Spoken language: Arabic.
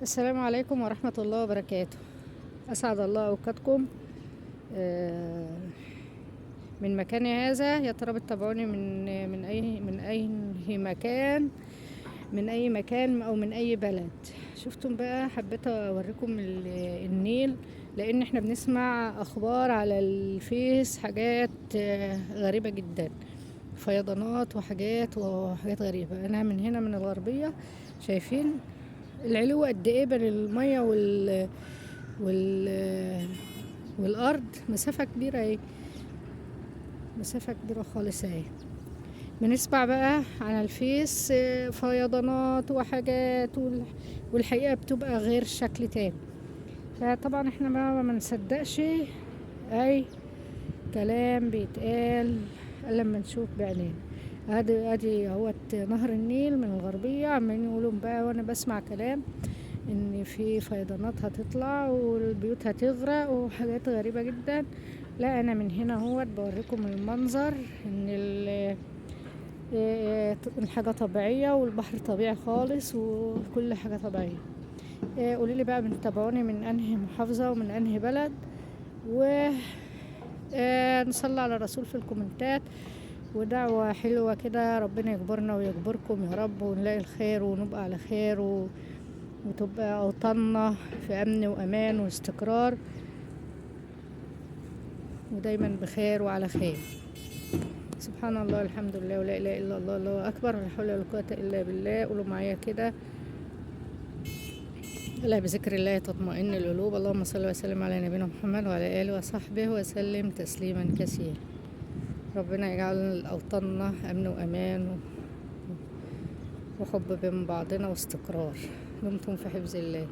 السلام عليكم ورحمة الله وبركاته. أسعد الله أوقاتكم. آه، من مكاني هذا يا ترى بتتابعوني من أي مكان، من أي مكان أو من أي بلد. شفتم بقى، حبيت أوريكم النيل، لأن احنا بنسمع أخبار على الفيس، حاجات غريبة جدا، فيضانات وحاجات غريبة. أنا من هنا من الغربية، شايفين العلو قد ايه بين المية وال والارض؟ مسافة كبيرة اهي، مسافة كبيرة خالص اهي. بنسمع بقى على الفيس فيضانات وحاجات والحقيقة بتبقى غير شكل تاني. فطبعا احنا ما نصدقش اي كلام بيتقال الا لما نشوف بعينينا. ادي اهوت نهر النيل من الغربية، عمالين يقولوا بقى وانا بسمع كلام ان في فيضانات هتطلع والبيوت هتغرق وحاجات غريبة جدا. لا، انا من هنا اهوت بوريكم المنظر، ان الحاجة طبيعية والبحر طبيعي خالص وكل حاجة طبيعية. قوليلي بقى، بتتابعوني من انهي محافظة ومن انهي بلد؟ و نصلي على الرسول في الكومنتات، ودعوة حلوة كده، ربنا يجبرنا ويجبركم يا رب، ونلاقي الخير ونبقى على خير وتبقى أوطاننا في أمن وأمان واستقرار، ودايما بخير وعلى خير. سبحان الله، الحمد لله، ولا إله إلا الله، الله أكبر، ولا حول ولا قوة إلا بالله. قولوا معايا كده: ألا بذكر الله تطمئن القلوب. اللهم صل وسلم على نبينا محمد وعلى آله وصحبه وسلم تسليما كثيرا. ربنا يجعل أوطاننا أمن وأمان وحب بين بعضنا واستقرار. دمتم في حفظ الله.